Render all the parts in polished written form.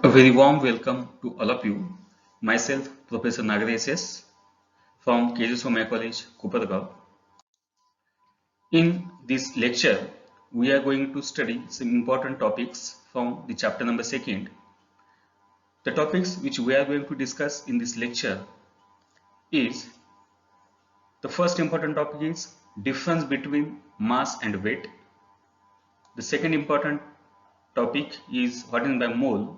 A very warm welcome to all of you. Myself, Professor Nagaresh S. from KG Somaiya College, Kopargaon. In this lecture, we are going to study some important topics from the chapter number 2nd. The topics which we are going to discuss in this lecture is the first important topic is difference between mass and weight. The second important topic is what is by mole,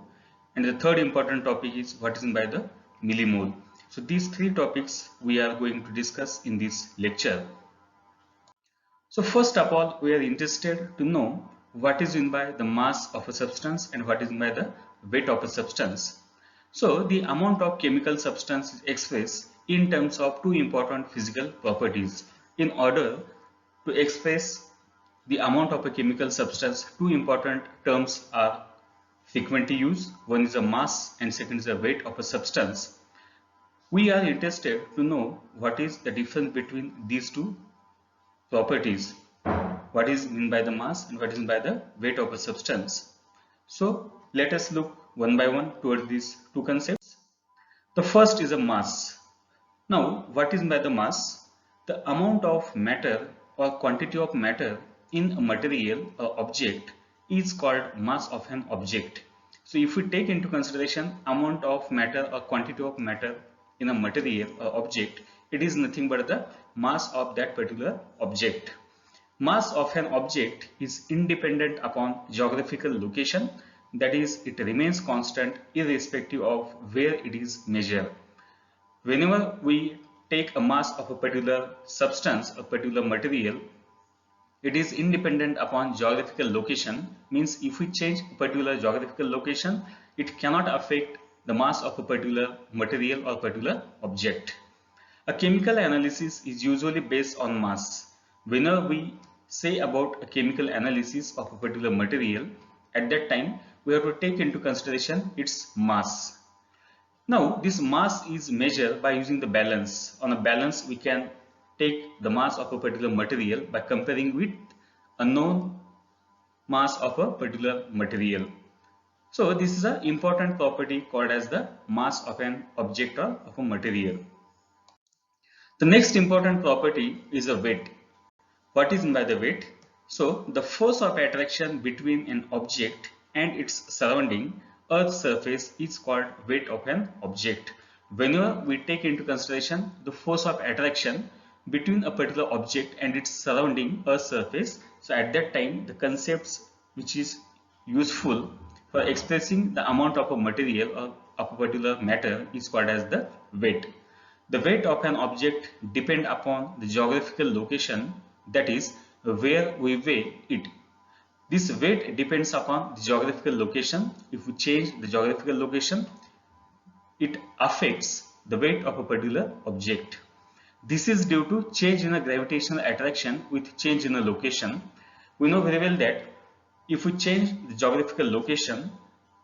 and the third important topic is what is by the millimole. So these three topics we are going to discuss in this lecture. So first of all, we are interested to know what is meant by the mass of a substance and what is meant by the weight of a substance. So the amount of chemical substance is expressed in terms of two important physical properties. In order to express the amount of a chemical substance, two important terms are frequently used. One is the mass and second is the weight of a substance. We are interested to know what is the difference between these two properties. What is meant by the mass and what is meant by the weight of a substance. So let us look one by one towards these two concepts. The first is a mass. Now what is meant by the mass? The amount of matter or quantity of matter in a material or object is called mass of an object. So if we take into consideration amount of matter or quantity of matter in a material or object, it is nothing but the mass of that particular object. Mass of an object is independent upon geographical location, that is, it remains constant irrespective of where it is measured. Whenever we take a mass of a particular substance, a particular material, it is independent upon geographical location. Means if we change a particular geographical location, it cannot affect the mass of a particular material or particular object. A chemical analysis is usually based on mass. Whenever we say about a chemical analysis of a particular material, at that time we have to take into consideration its mass. Now this mass is measured by using the balance. On a balance we can take the mass of a particular material by comparing with a known mass of a particular material. So this is an important property called as the mass of an object or of a material. The next important property is the weight. What is meant by the weight? So the force of attraction between an object and its surrounding earth's surface is called weight of an object. Whenever we take into consideration the force of attraction between a particular object and its surrounding earth's surface, so at that time the concepts which is useful for expressing the amount of a material or of a particular matter is called as the weight. The weight of an object depends upon the geographical location, that is, where we weigh it. This weight depends upon the geographical location. If we change the geographical location, it affects the weight of a particular object. This is due to change in a gravitational attraction with change in a location. We know very well that if we change the geographical location,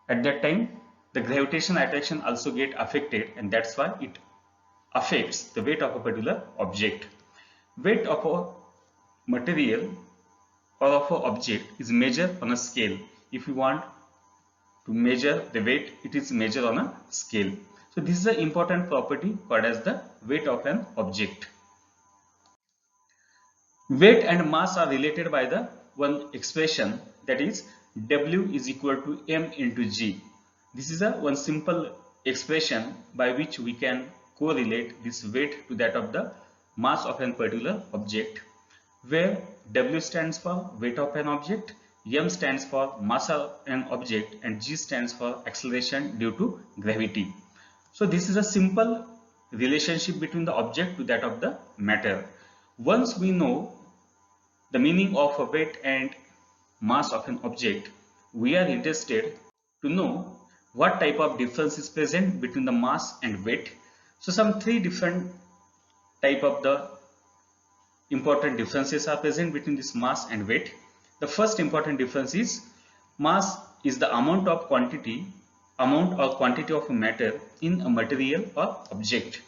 at that time the gravitational attraction also get affected, and that's why it affects the weight of a particular object. Weight of a material or of an object is measured on a scale. If you want to measure the weight, it is measured on a scale. So this is an important property called as the weight of an object. Weight and mass are related by the one expression, that is W is equal to M into G. This is a one simple expression by which we can correlate this weight to that of the mass of a particular object, where W stands for weight of an object, M stands for mass of an object, and G stands for acceleration due to gravity. So this is a simple relationship between the object to that of the matter. Once we know the meaning of a weight and mass of an object, we are interested to know what type of difference is present between the mass and weight. So some three different type of the important differences are present between this mass and weight. The first important difference is mass is the amount or quantity of matter in a material or object,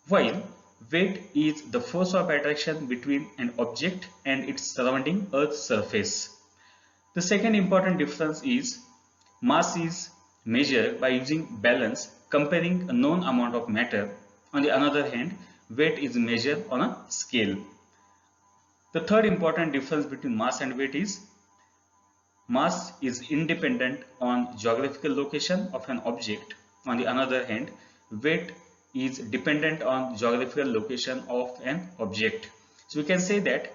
while weight is the force of attraction between an object and its surrounding earth's surface. The second important difference is mass is measure by using balance comparing a known amount of matter. On the other hand, weight is measured on a scale. The third important difference between mass and weight is mass is independent on geographical location of an object. On the other hand, weight is dependent on geographical location of an object. So we can say that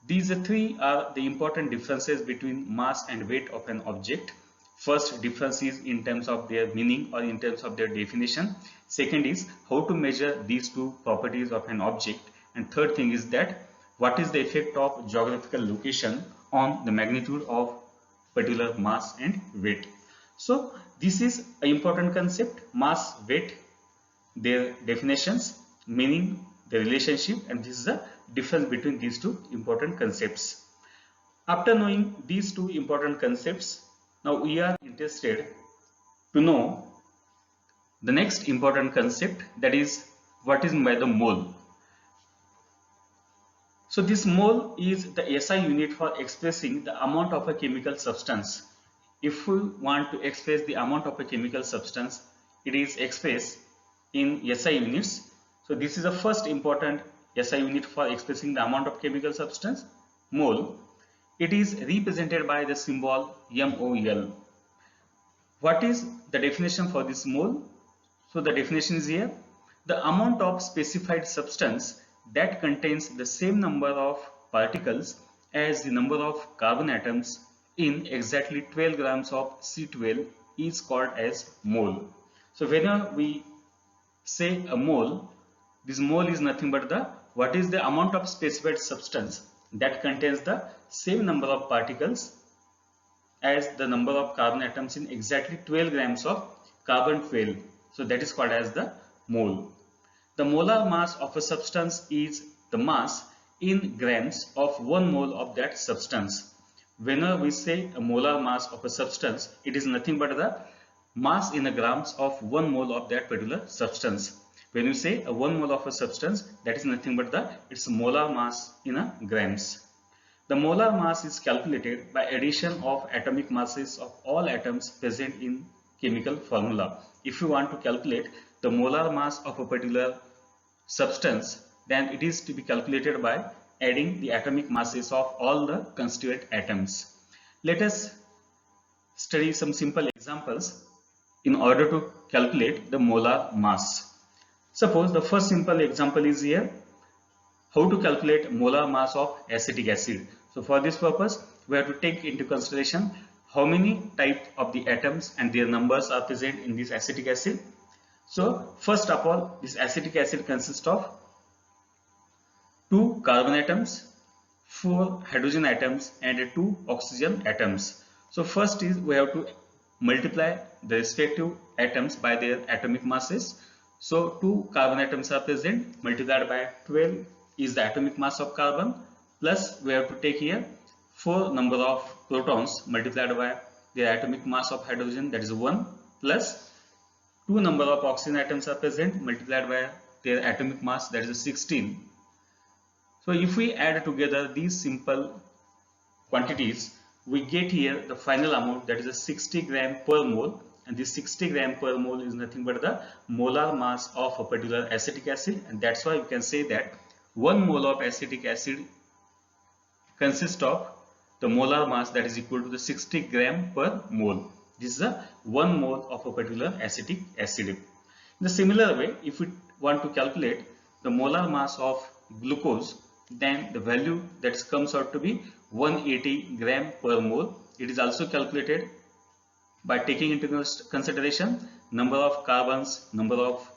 these three are the important differences between mass and weight of an object. First difference is in terms of their meaning or in terms of their definition. Second is how to measure these two properties of an object. And third thing is that what is the effect of geographical location on the magnitude of particular mass and weight. So this is an important concept: mass, weight, their definitions, meaning, the relationship, and this is the difference between these two important concepts. After knowing these two important concepts, now we are interested to know the next important concept, that is what is meant by the mole. So this mole is the SI unit for expressing the amount of a chemical substance. If we want to express the amount of a chemical substance, it is expressed in SI units. So this is the first important SI unit for expressing the amount of chemical substance, mole. It is represented by the symbol MOL. What is the definition for this mole? So the definition is here: the amount of specified substance that contains the same number of particles as the number of carbon atoms in exactly 12 grams of C12 is called as mole. So whenever we say a mole, this mole is nothing but what is the amount of specified substance that contains the same number of particles as the number of carbon atoms in exactly 12 grams of carbon 12. So that is called as the mole. The molar mass of a substance is the mass in grams of 1 mole of that substance. Whenever we say a molar mass of a substance, it is nothing but the mass in a grams of 1 mole of that particular substance. When you say a 1 mole of a substance, that is nothing but its molar mass in a grams. The molar mass is calculated by addition of atomic masses of all atoms present in chemical formula. If you want to calculate the molar mass of a particular substance, then it is to be calculated by adding the atomic masses of all the constituent atoms. Let us study some simple examples in order to calculate the molar mass. Suppose the first simple example is here: how to calculate molar mass of acetic acid. So for this purpose, we have to take into consideration how many types of the atoms and their numbers are present in this acetic acid. So first of all, this acetic acid consists of 2 carbon atoms, 4 hydrogen atoms, and 2 oxygen atoms. So first is we have to multiply the respective atoms by their atomic masses. So 2 carbon atoms are present, multiplied by 12 is the atomic mass of carbon, plus we have to take here 4 number of protons multiplied by their atomic mass of hydrogen, that is 1, plus 2 number of oxygen atoms are present, multiplied by their atomic mass, that is 16. So if we add together these simple quantities, we get here the final amount, that is a 60 gram per mole, and this 60 gram per mole is nothing but the molar mass of a particular acetic acid, and that's why we can say that 1 mole of acetic acid consists of the molar mass that is equal to the 60 gram per mole. This is a 1 mole of a particular acetic acid. In the similar way, if we want to calculate the molar mass of glucose, then the value that comes out to be 180 gram per mole. It is also calculated by taking into consideration number of carbons, number of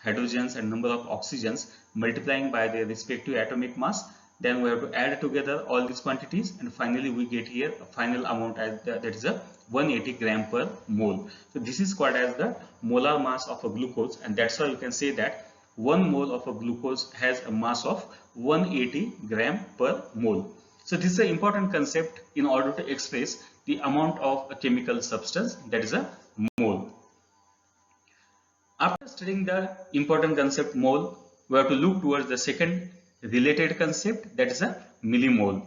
hydrogens, and number of oxygens, multiplying by their respective atomic mass. Then we have to add together all these quantities, and finally we get here a final amount as that is a 180 gram per mole. So this is called as the molar mass of a glucose, and that's why you can say that 1 mole of a glucose has a mass of 180 gram per mole. So this is an important concept in order to express the amount of a chemical substance, that is a mole. After studying the important concept mole, we have to look towards the second related concept, that is a millimole.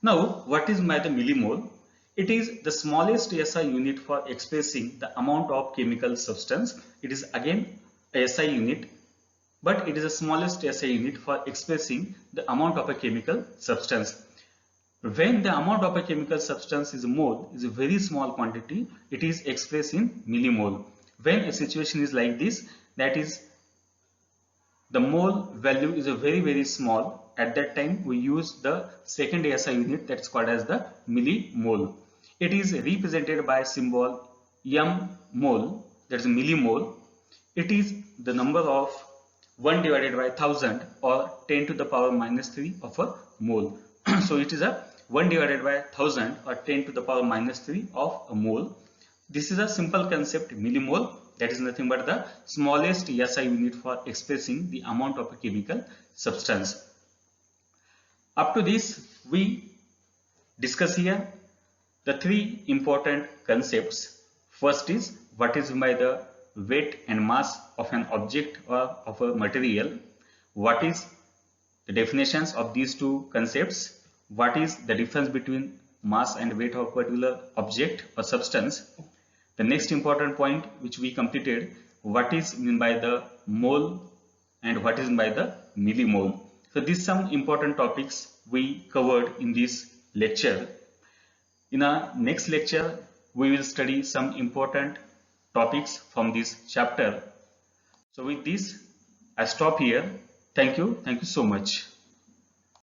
Now, what is the millimole? It is the smallest SI unit for expressing the amount of chemical substance. It is again a SI unit, but it is the smallest SI unit for expressing the amount of a chemical substance. When the amount of a chemical substance is mole, is a very small quantity, it is expressed in millimole. When a situation is like this, that is the mole value is a very small, at that time we use the second SI unit, that is called as the millimole. It is represented by symbol m mole, that is millimole. It is the number of 1 divided by 1000 or 10 to the power minus 3 of a mole. So it is a 1 divided by 1000 or 10 to the power minus 3 of a mole. This is a simple concept, millimole, that is nothing but the smallest SI unit for expressing the amount of a chemical substance. Up to this, we discuss here the three important concepts. First is what is by the weight and mass of an object or of a material. What is the definitions of these two concepts? What is the difference between mass and weight of a particular object or substance? The next important point which we completed, what is meant by the mole and what is meant by the millimole. So these some important topics we covered in this lecture. In our next lecture, we will study some important topics from this chapter. So with this, I stop here. Thank you so much.